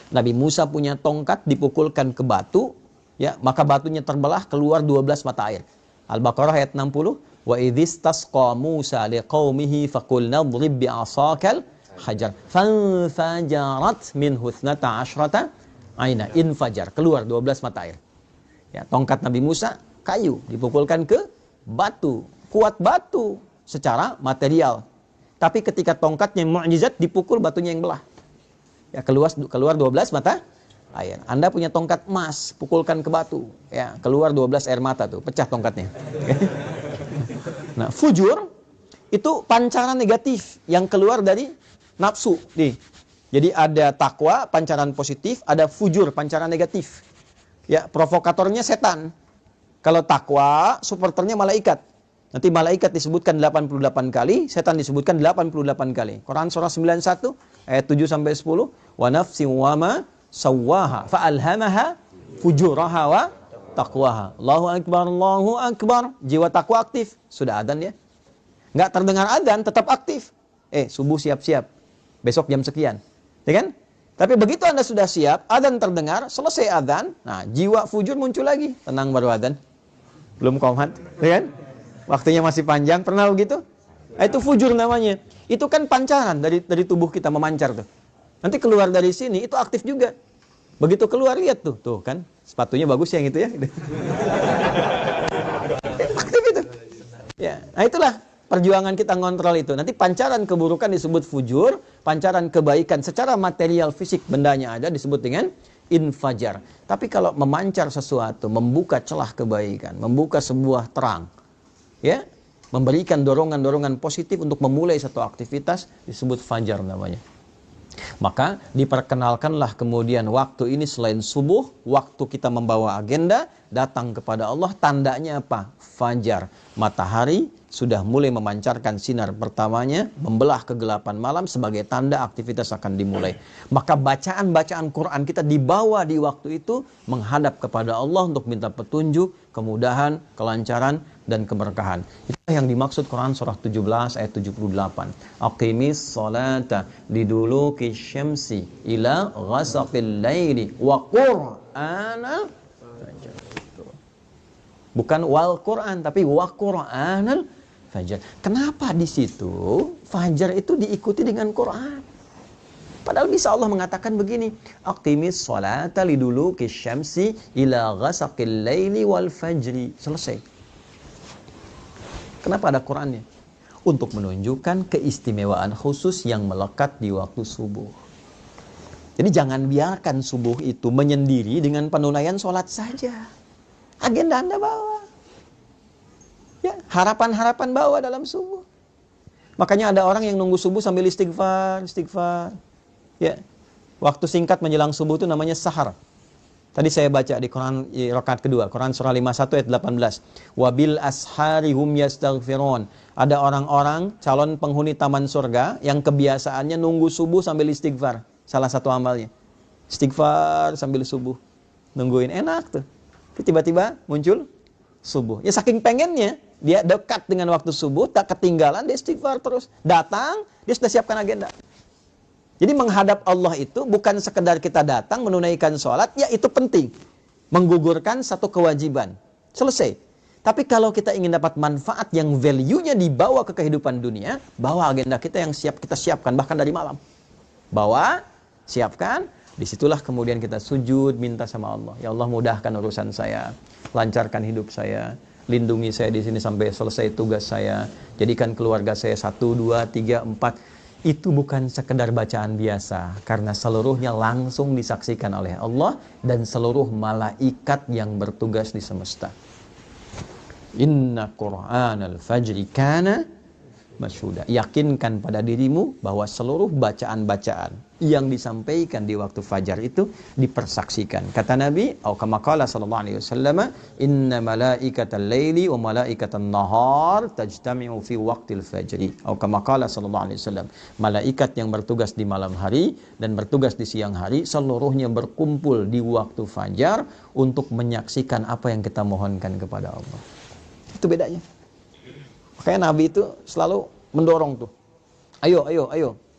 Nabi Musa punya tongkat dipukulkan ke batu, ya, maka batunya terbelah keluar 12 mata air. Al-Baqarah ayat 60, wa idzistasqa Musa liqaumihi faqulna idrib bi'asakal hajar fanfajarat minhu 12 aina, infajar, keluar 12 mata air. Ya, tongkat Nabi Musa kayu dipukulkan ke batu, kuat batu secara material. Tapi ketika tongkatnya mukjizat dipukul batunya yang belah. Ya, keluar 12 mata air. Anda punya tongkat emas, pukulkan ke batu, ya, keluar 12 air mata tuh, pecah tongkatnya. Nah, fujur itu pancaran negatif yang keluar dari nafsu, nih. Jadi ada takwa, pancaran positif, ada fujur, pancaran negatif. Ya, provokatornya setan. Kalau takwa, supporternya malaikat. Nanti malaikat disebutkan 88 kali, setan disebutkan 88 kali. Quran surah 91 ayat 7 sampai 10, wa nafsin wa ma sawwaha fa alhamaha fujuraha wa taqwaha. Allahu akbar, Allahu akbar. Jiwa takwa aktif. Sudah adzan ya? Enggak terdengar adzan, tetap aktif. Subuh siap-siap. Besok jam sekian. Ya kan? Tapi begitu Anda sudah siap, adzan terdengar, selesai adzan, nah jiwa fujur muncul lagi. Tenang baru adzan. Belum qomat, ya kan? Waktunya masih panjang, pernah begitu? Nah, itu fujur namanya. Itu kan pancaran dari tubuh kita memancar tuh. Nanti keluar dari sini itu aktif juga. Begitu keluar lihat tuh kan, sepatunya bagus yang itu ya. Aktif itu. Ya, nah itulah perjuangan kita ngontrol itu. Nanti pancaran keburukan disebut fujur, pancaran kebaikan secara material fisik bendanya ada disebut dengan infajar. Tapi kalau memancar sesuatu, membuka celah kebaikan, membuka sebuah terang, ya, memberikan dorongan-dorongan positif untuk memulai satu aktivitas disebut fajar namanya. Maka diperkenalkanlah kemudian waktu ini selain subuh, waktu kita membawa agenda, datang kepada Allah, tandanya apa? Fajar. Matahari sudah mulai memancarkan sinar pertamanya, membelah kegelapan malam sebagai tanda aktivitas akan dimulai. Maka bacaan-bacaan Quran kita dibawa di waktu itu menghadap kepada Allah untuk minta petunjuk, kemudahan, kelancaran, dan keberkahan. Itulah yang dimaksud Quran surah 17 ayat 78. Aqimis salata liduluki syamsi ila ghasaqil laili wa qur'anal fajr. Bukan wal Quran tapi wa qur'anal fajr. Kenapa di situ fajar itu diikuti dengan Quran? Padahal bisa Allah mengatakan begini, aqimis salata liduluki syamsi ila ghasaqil laili wal fajri. Selesai. Kenapa ada Qurannya? Untuk menunjukkan keistimewaan khusus yang melekat di waktu subuh. Jadi jangan biarkan subuh itu menyendiri dengan penunaian sholat saja. Agenda Anda bawa. Ya, harapan-harapan bawa dalam subuh. Makanya ada orang yang nunggu subuh sambil istighfar. Ya, waktu singkat menjelang subuh itu namanya sahar. Tadi saya baca di Quran rakaat kedua, Quran surah 51 ayat 18. Wabil ashari hum yastaghfirun. Ada orang-orang calon penghuni taman surga yang kebiasaannya nunggu subuh sambil istighfar. Salah satu amalnya. Istighfar sambil subuh. Nungguin enak tuh. Tiba-tiba muncul subuh. Ya saking pengennya, dia dekat dengan waktu subuh, tak ketinggalan, dia istighfar terus. Datang, dia sudah siapkan agenda. Jadi menghadap Allah itu bukan sekedar kita datang menunaikan sholat, ya itu penting. Menggugurkan satu kewajiban. Selesai. Tapi kalau kita ingin dapat manfaat yang value-nya dibawa ke kehidupan dunia, bawa agenda kita yang kita siapkan, bahkan dari malam. Bawa, siapkan, disitulah kemudian kita sujud, minta sama Allah. Ya Allah, mudahkan urusan saya, lancarkan hidup saya, lindungi saya di sini sampai selesai tugas saya, jadikan keluarga saya 1, 2, 3, 4. Itu bukan sekedar bacaan biasa, karena seluruhnya langsung disaksikan oleh Allah dan seluruh malaikat yang bertugas di semesta. Inna Qur'anal fajri kana masyhuda. Yakinkan pada dirimu bahwa seluruh bacaan-bacaan yang disampaikan di waktu fajar itu dipersaksikan. Kata Nabi, atau kama qala sallallahu alaihi wasallam, inna malaikatal laili wa malaikatan nahar tajtami'u fi waqtil fajri. Atau kama qala sallallahu alaihi wasallam, malaikat yang bertugas di malam hari dan bertugas di siang hari seluruhnya berkumpul di waktu fajar untuk menyaksikan apa yang kita mohonkan kepada Allah. Itu bedanya. Makanya Nabi itu selalu mendorong tuh. Ayo.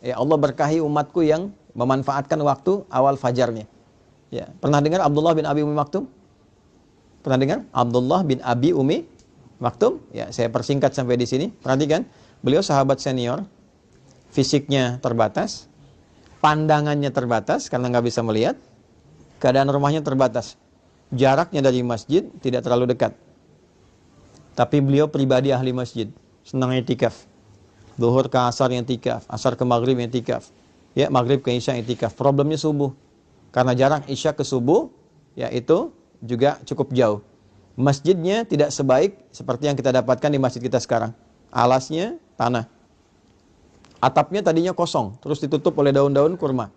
Ya Allah berkahi umatku yang memanfaatkan waktu awal fajarnya. Ya, pernah dengar Abdullah bin Abi Umi Maktum? Pernah dengar? Abdullah bin Abi Umi Maktum? Ya, saya persingkat sampai di sini. Perhatikan, beliau sahabat senior, fisiknya terbatas, pandangannya terbatas karena nggak bisa melihat, keadaan rumahnya terbatas, jaraknya dari masjid tidak terlalu dekat. Tapi beliau pribadi ahli masjid, senang i'tikaf. Zuhur ke asar i'tikaf, asar ke maghrib i'tikaf. Ya, maghrib ke isya i'tikaf. Problemnya subuh. Karena jarak isya ke subuh, ya itu juga cukup jauh. Masjidnya tidak sebaik seperti yang kita dapatkan di masjid kita sekarang. Alasnya tanah. Atapnya tadinya kosong, terus ditutup oleh daun-daun kurma.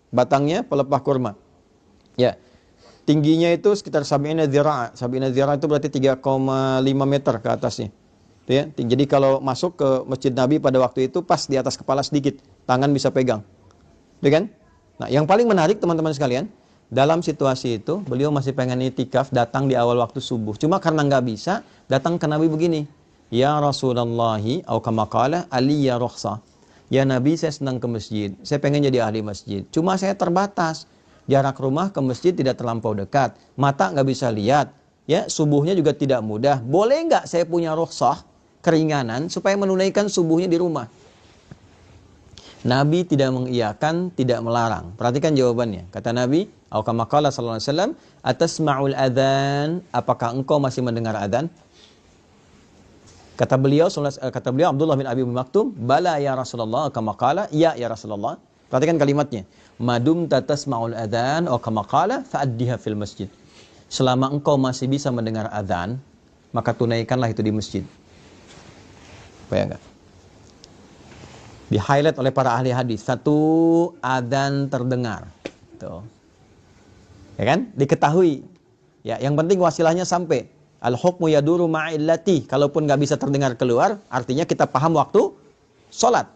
Batangnya pelepah kurma. Ya. Tingginya itu sekitar sab'ina dzira'. Sab'ina dzira' itu berarti 3,5 meter ke atasnya. Ya, jadi kalau masuk ke Masjid Nabi pada waktu itu pas di atas kepala sedikit, tangan bisa pegang. Ya kan? Nah, yang paling menarik teman-teman sekalian, dalam situasi itu beliau masih pengen i'tikaf, datang di awal waktu subuh. Cuma karena nggak bisa, datang ke Nabi begini. Ya Rasulullahi, atau kama qala aliyya rukhsah. Ya Nabi, saya senang ke masjid. Saya pengen jadi ahli masjid. Cuma saya terbatas. Jarak rumah ke masjid tidak terlampau dekat. Mata nggak bisa lihat. Ya, subuhnya juga tidak mudah. Boleh nggak saya punya rukhsah, keringanan, supaya menunaikan subuhnya di rumah? Nabi tidak mengiyakan, tidak melarang. Perhatikan jawabannya. Kata Nabi, atau kama qala sallallahu alaihi wasallam, atasma'ul adzan, apakah engkau masih mendengar adzan? Kata beliau Abdullah bin Abi Maktum, bala ya Rasulullah, kama qala, ya Rasulullah. Perhatikan kalimatnya. Madum tatasma'ul adzan atau kama qala fa'addiha fil masjid. Selama engkau masih bisa mendengar adzan, maka tunaikanlah itu di masjid. Bayangkan. Di-highlight oleh para ahli hadis. Satu, adzan terdengar. Tuh. Ya kan? Diketahui. Ya, yang penting wasilahnya sampai. Al-hukmu yaduru ma'illati. Kalaupun nggak bisa terdengar keluar, artinya kita paham waktu sholat.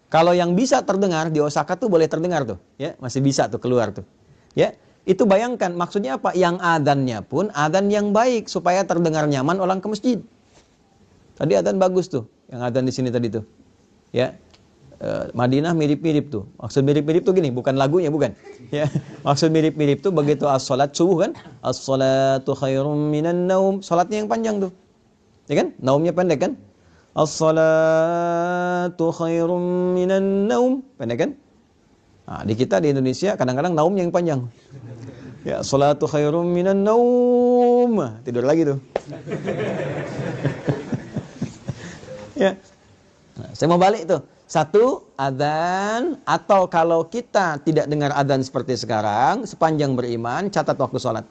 Kalau yang bisa terdengar di Osaka tuh boleh terdengar tuh, ya, masih bisa tuh keluar tuh. Ya, itu bayangkan maksudnya apa? Yang adzannya pun adzan yang baik supaya terdengar nyaman orang ke masjid. Tadi adzan bagus tuh, yang adzan di sini tadi tuh. Ya. Madinah mirip-mirip tuh. Maksud mirip-mirip tuh gini, bukan lagunya, bukan. Ya. Maksud mirip-mirip tuh begitu as-salat subuh kan? As-salatu khairum minan naum. Salatnya yang panjang tuh. Ya kan? Naumnya pendek kan? As-salatu khairum minan naum. Pendek kan? Nah, di kita di Indonesia kadang-kadang naumnya yang panjang. Ya, salatu khairum minan naum. Tidur lagi tuh. Ya. Nah, saya mau balik tuh. Satu, adzan, atau kalau kita tidak dengar adzan seperti sekarang, sepanjang beriman, catat waktu sholat.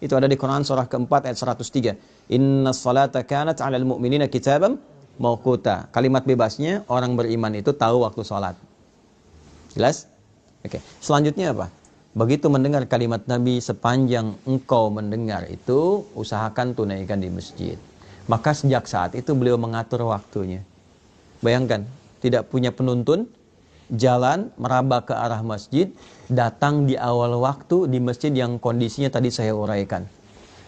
Itu ada di Quran surah keempat ayat 103. Inna salata kanat 'alal mu'minina kitaban mawquta. Kalimat bebasnya, orang beriman itu tahu waktu sholat. Jelas? Oke. Selanjutnya apa? Begitu mendengar kalimat Nabi, sepanjang engkau mendengar itu, usahakan tunaikan di masjid. Maka sejak saat itu beliau mengatur waktunya. Bayangkan, tidak punya penuntun, jalan meraba ke arah masjid, datang di awal waktu di masjid yang kondisinya tadi saya uraikan.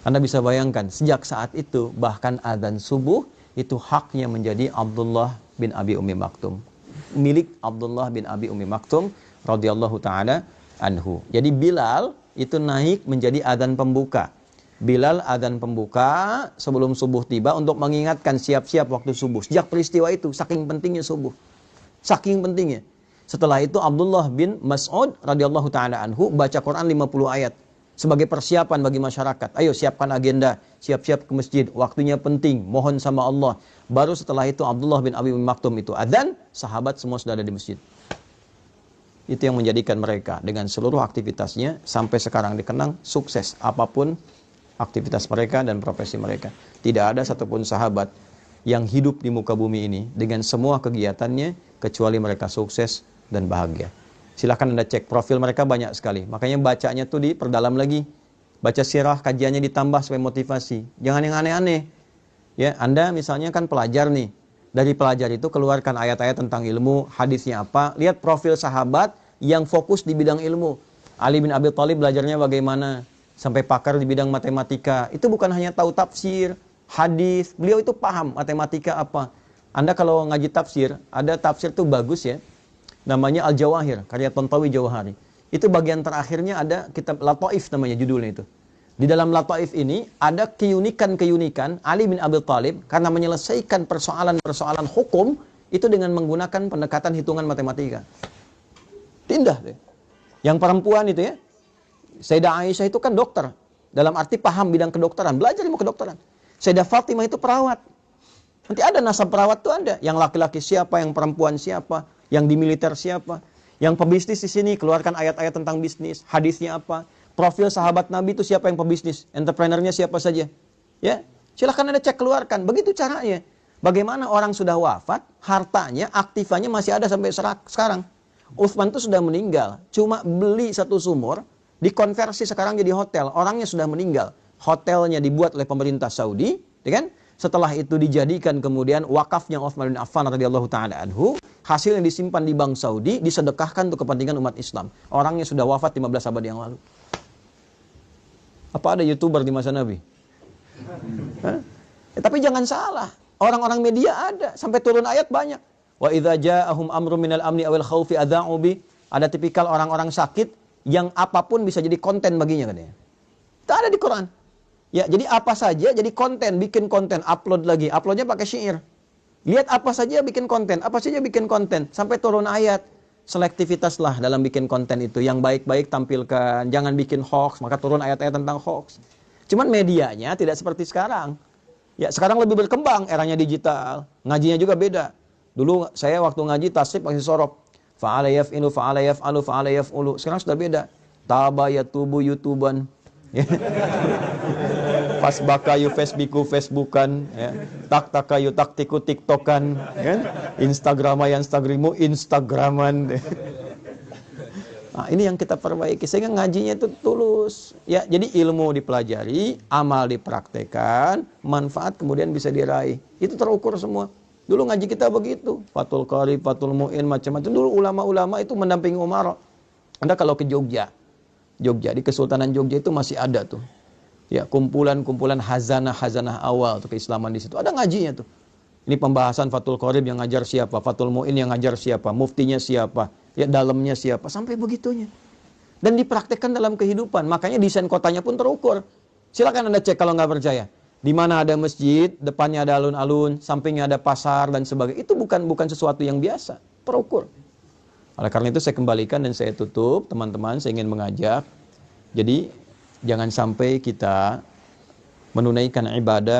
Anda bisa bayangkan, sejak saat itu bahkan adzan subuh itu haknya menjadi Abdullah bin Abi Ummi Maktum. Milik Abdullah bin Abi Ummi Maktum radhiyallahu taala anhu. Jadi Bilal itu naik menjadi adzan pembuka. Bilal adzan pembuka sebelum subuh tiba untuk mengingatkan siap-siap waktu subuh. Sejak peristiwa itu, saking pentingnya subuh. Saking pentingnya. Setelah itu Abdullah bin Mas'ud radhiyallahu taala anhu baca Quran 50 ayat sebagai persiapan bagi masyarakat. Ayo siapkan agenda, siap-siap ke masjid, waktunya penting, mohon sama Allah. Baru setelah itu Abdullah bin Abi Maktum itu adzan, sahabat semua sudah ada di masjid. Itu yang menjadikan mereka dengan seluruh aktivitasnya sampai sekarang dikenang sukses apapun aktivitas mereka dan profesi mereka. Tidak ada satupun sahabat yang hidup di muka bumi ini dengan semua kegiatannya kecuali mereka sukses dan bahagia. Silahkan Anda cek profil mereka banyak sekali. Makanya bacanya tuh diperdalam lagi. Baca sirah, kajiannya ditambah supaya motivasi. Jangan yang aneh-aneh. Ya, Anda misalnya kan pelajar nih. Dari pelajar itu keluarkan ayat-ayat tentang ilmu, hadisnya apa. Lihat profil sahabat yang fokus di bidang ilmu. Ali bin Abi Thalib belajarnya bagaimana? Sampai pakar di bidang matematika. Itu bukan hanya tahu tafsir, hadis. Beliau itu paham matematika apa. Anda kalau ngaji tafsir, ada tafsir tuh bagus ya. Namanya Al-Jawahir, karya Tontawi Jawahari. Itu bagian terakhirnya ada kitab Lataif namanya judulnya itu. Di dalam Lataif ini ada keunikan-keunikan Ali bin Abi Thalib karena menyelesaikan persoalan-persoalan hukum itu dengan menggunakan pendekatan hitungan matematika. Indah deh. Yang perempuan itu ya, Sayyidah Aisyah itu kan dokter. Dalam arti paham bidang kedokteran, belajar ilmu kedokteran. Sayyidah Fatimah itu perawat. Nanti ada nasab perawat tuh ada. Yang laki-laki siapa, yang perempuan siapa, yang di militer siapa, yang pebisnis di sini keluarkan ayat-ayat tentang bisnis, hadisnya apa, profil sahabat Nabi itu siapa yang pebisnis, entrepreneurnya siapa saja, ya silahkan Anda cek keluarkan, begitu caranya. Bagaimana orang sudah wafat, hartanya, aktifannya masih ada sampai sekarang. Utsman itu sudah meninggal, cuma beli satu sumur, dikonversi sekarang jadi hotel, orangnya sudah meninggal, hotelnya dibuat oleh pemerintah Saudi, ya kan? Setelah itu dijadikan kemudian wakafnya Utsman bin Affan radhiyallahu taala anhu, hasil yang disimpan di Bank Saudi disedekahkan untuk kepentingan umat Islam. Orangnya sudah wafat 15 abad yang lalu. Apa ada YouTuber di masa Nabi? Tapi jangan salah, orang-orang media ada, sampai turun ayat banyak. Wa idza ja'ahum amrun minal amni awil khaufi adza'u bi. Ada tipikal orang-orang sakit yang apapun bisa jadi konten baginya katanya. Itu ada di Quran. Ya, jadi apa saja jadi konten, bikin konten, upload lagi. Uploadnya pakai syair. Lihat apa saja bikin konten, apa saja bikin konten. Sampai turun ayat. Selektivitaslah dalam bikin konten itu. Yang baik-baik tampilkan. Jangan bikin hoax, maka turun ayat-ayat tentang hoax. Cuman medianya tidak seperti sekarang. Ya, sekarang lebih berkembang, eranya digital. Ngajinya juga beda. Dulu saya waktu ngaji tasrif masih sorop. Fa'ala yaf'ilu, fa'ala yaf'alu, fa'ala yaf'ulu. Sekarang sudah beda. Taba yatubu yutuban. Pas bakayu Facebookan, ya. Tak takayu taktiku TikTokan, ya. Instagramu Instagraman. Nah, ini yang kita perbaiki sehingga ngajinya itu tulus. Ya, jadi ilmu dipelajari, amal dipraktekan, manfaat kemudian bisa diraih. Itu terukur semua. Dulu ngaji kita begitu, Fathul Qarib, Fathul Mu'in, macam-macam. Dulu ulama-ulama itu mendampingi Umar. Anda kalau ke Jogja, di Kesultanan Jogja itu masih ada tuh. Ya, kumpulan-kumpulan hazanah awal tuh keislaman di situ. Ada ngajinya tuh. Ini pembahasan Fathul Qarib yang ngajar siapa, Fathul Mu'in yang ngajar siapa, muftinya siapa, ya dalamnya siapa, sampai begitunya. Dan dipraktekkan dalam kehidupan. Makanya desain kotanya pun terukur. Silakan Anda cek kalau nggak percaya. Di mana ada masjid, depannya ada alun-alun, sampingnya ada pasar dan sebagainya. Itu bukan sesuatu yang biasa, terukur. Oleh karena itu saya kembalikan dan saya tutup, teman-teman, saya ingin mengajak. Jadi jangan sampai kita menunaikan ibadah